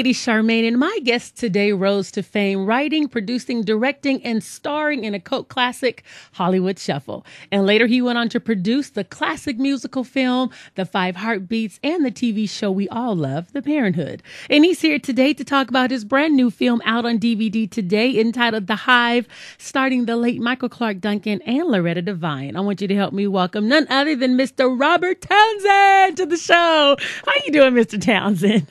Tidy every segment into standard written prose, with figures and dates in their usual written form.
Lady Charmaine, and my guest today rose to fame writing, producing, directing, and starring in a cult classic, Hollywood Shuffle. And later he went on to produce the classic musical film, The Five Heartbeats, and the TV show we all love, The Parenthood. And he's here today to talk about his brand new film out on DVD today entitled The Hive, starring the late Michael Clark Duncan and Loretta Devine. I want you to help me welcome none other than Mr. Robert Townsend to the show. How you doing, Mr. Townsend?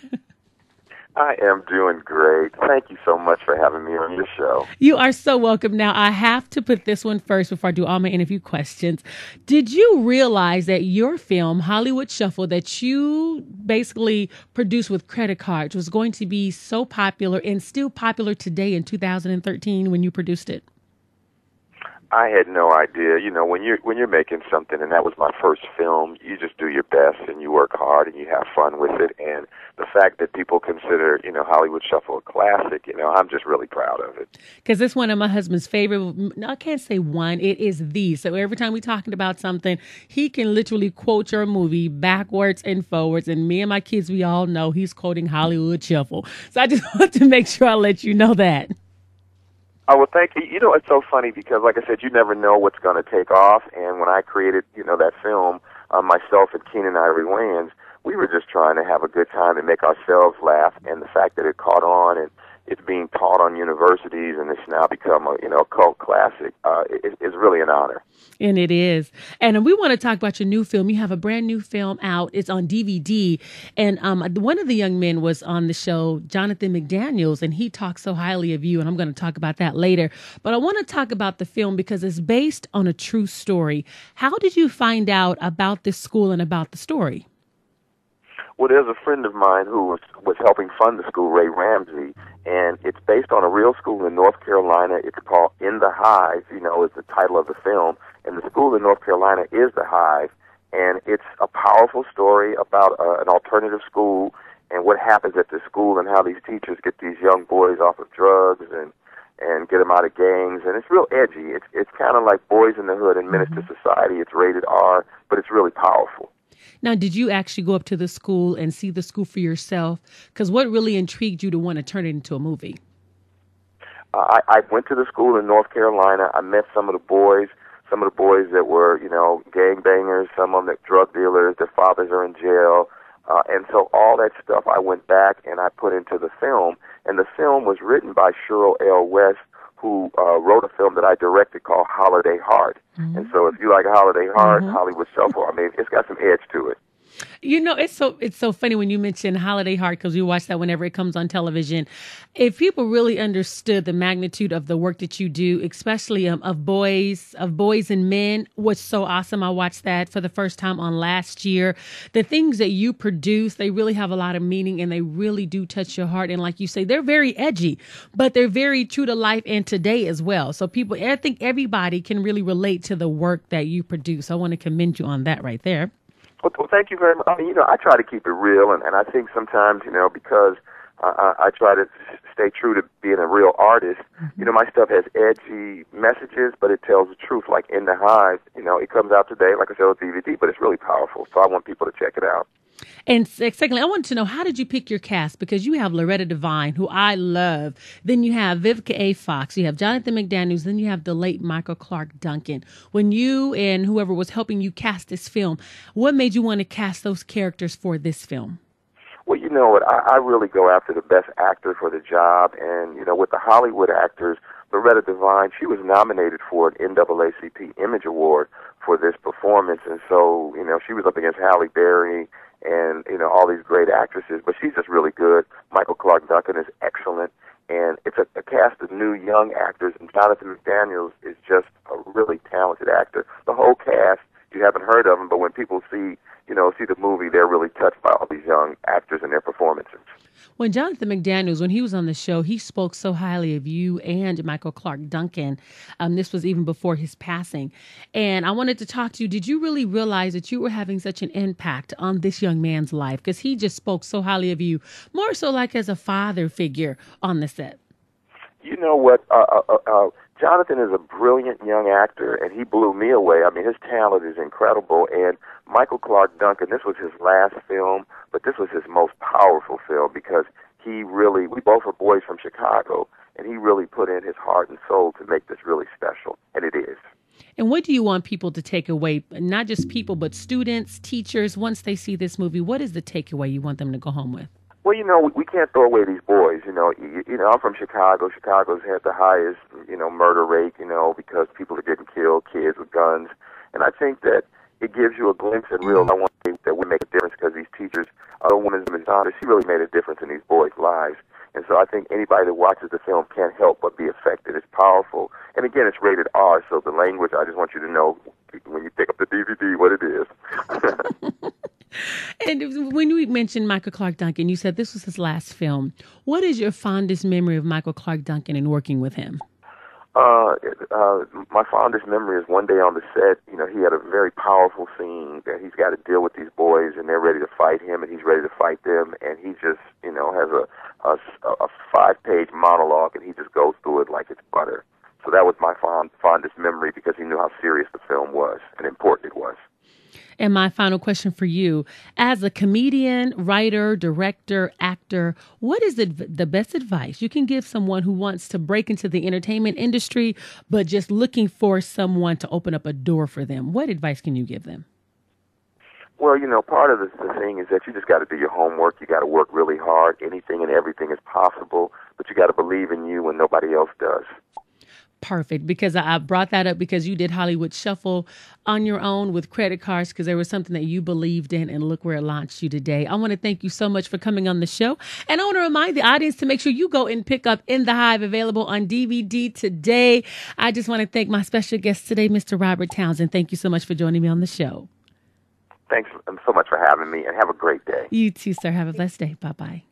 I am doing great. Thank you so much for having me on your show. You are so welcome. Now, I have to put this one first before I do all my interview questions. Did you realize that your film, Hollywood Shuffle, that you basically produced with credit cards, was going to be so popular and still popular today in 2013 when you produced it? I had no idea. You know, when you're making something, and that was my first film, you just do your best and you work hard and you have fun with it. And the fact that people consider, Hollywood Shuffle a classic, I'm just really proud of it. Because it's one of my husband's favorite. No, I can't say one. It is the. So every time we're talking about something, he can literally quote your movie backwards and forwards. And me and my kids, we all know he's quoting Hollywood Shuffle. So I just want to make sure I let you know that. Oh, well, thank you. It's so funny because, like I said, you never know what's going to take off. And when I created, that film, myself and Keenan Ivory Wayans, we were just trying to have a good time and make ourselves laugh. And the fact that it caught on and it's being taught on universities and it's now become a cult classic is really an honor. And it is. And we want to talk about your new film. You have a brand new film out. It's on DVD. And one of the young men was on the show, Jonathan McDaniels, and he talks so highly of you. And I'm going to talk about that later. But I want to talk about the film because it's based on a true story. How did you find out about this school and about the story? Well, there's a friend of mine who was helping fund the school, Ray Ramsey, and it's based on a real school in North Carolina. It's called In the Hive, is the title of the film. And the school in North Carolina is the Hive, and it's a powerful story about an alternative school and what happens at the school and how these teachers get these young boys off of drugs and get them out of gangs. And it's real edgy. It's kind of like Boys in the Hood and Menace to Society. It's rated R, but it's really powerful. Now, did you actually go up to the school and see the school for yourself? Because what really intrigued you to want to turn it into a movie? I went to the school in North Carolina. I met some of the boys that were, gangbangers, some of them that drug dealers, their fathers are in jail. And so all that stuff I went back and I put into the film. And the film was written by Cheryl L. West, who wrote a film that I directed called Holiday Heart. Mm-hmm. And so if you like Holiday Heart, mm-hmm. Hollywood Shuffle, it's got some edge to it. It's so funny when you mention Holiday Heart because we watch that whenever it comes on television. If people really understood the magnitude of the work that you do, especially of boys and men, was so awesome. I watched that for the first time on last year. The things that you produce, they really have a lot of meaning and they really do touch your heart. And like you say, they're very edgy, but they're very true to life and today as well. So I think everybody can really relate to the work that you produce. I want to commend you on that right there. Well, thank you very much. I try to keep it real, and I think sometimes, because I try to stay true to being a real artist, mm-hmm. My stuff has edgy messages, but it tells the truth. Like In the Hive, it comes out today, like I said, on DVD, but it's really powerful, so I want people to check it out. And secondly, I wanted to know, how did you pick your cast? Because you have Loretta Devine, who I love. Then you have Vivica A. Fox. You have Jonathan McDaniels. Then you have the late Michael Clark Duncan. When you and whoever was helping you cast this film, what made you want to cast those characters for this film? Well, you know what? I really go after the best actor for the job. And, with the Hollywood actors, Loretta Devine, she was nominated for an NAACP Image Award for this performance. And so, she was up against Halle Berry and, all these great actresses, but she's just really good. Michael Clark Duncan is excellent, and it's a cast of new young actors, and Jonathan McDaniels is just a really talented actor. The whole cast, you haven't heard of them, but when people see the movie, they're really touched by all these young actors and their performances. When Jonathan McDaniels, when he was on the show, he spoke so highly of you and Michael Clark Duncan. This was even before his passing. And I wanted to talk to you. Did you really realize that you were having such an impact on this young man's life? Because he just spoke so highly of you, more so like as a father figure on the set. You know what? Jonathan is a brilliant young actor, and he blew me away. His talent is incredible. And Michael Clark Duncan, this was his last film, but this was his most powerful film because we both are boys from Chicago, and he really put in his heart and soul to make this really special, and it is. And what do you want people to take away? Not just people, but students, teachers, once they see this movie, what is the takeaway you want them to go home with? Well, we can't throw away these boys. I'm from Chicago. Chicago's had the highest, murder rate, because people are getting killed, kids with guns. And I think that it gives you a glimpse at real life that would make a difference, because these teachers, the woman's name is Donna, she really made a difference in these boys' lives. And so I think anybody that watches the film can't help but be affected. It's powerful. And again, it's rated R, so the language, I just want you to know when you pick up the DVD what it is. And when we mentioned Michael Clarke Duncan, you said this was his last film. What is your fondest memory of Michael Clarke Duncan and working with him? My fondest memory is one day on the set, he had a very powerful scene that he's got to deal with these boys, and they're ready to fight him, and he's ready to fight them, and he just, has a 5-page monologue, and he just goes through it like it's butter. So that was my fondest memory, because he knew how serious the film was and important it was. And my final question for you, as a comedian, writer, director, actor, what is the best advice you can give someone who wants to break into the entertainment industry, but just looking for someone to open up a door for them? What advice can you give them? Well, part of the thing is that you just got to do your homework. You got to work really hard. Anything and everything is possible, but you got to believe in you when nobody else does. Perfect, because I brought that up because you did Hollywood Shuffle on your own with credit cards, because there was something that you believed in, and look where it launched you today. I want to thank you so much for coming on the show, and I want to remind the audience to make sure you go and pick up In the Hive, available on DVD today. I just want to thank my special guest today, Mr. Robert Townsend. Thank you so much for joining me on the show. Thanks so much for having me, and have a great day. You too, sir. Have a blessed day. Bye-bye.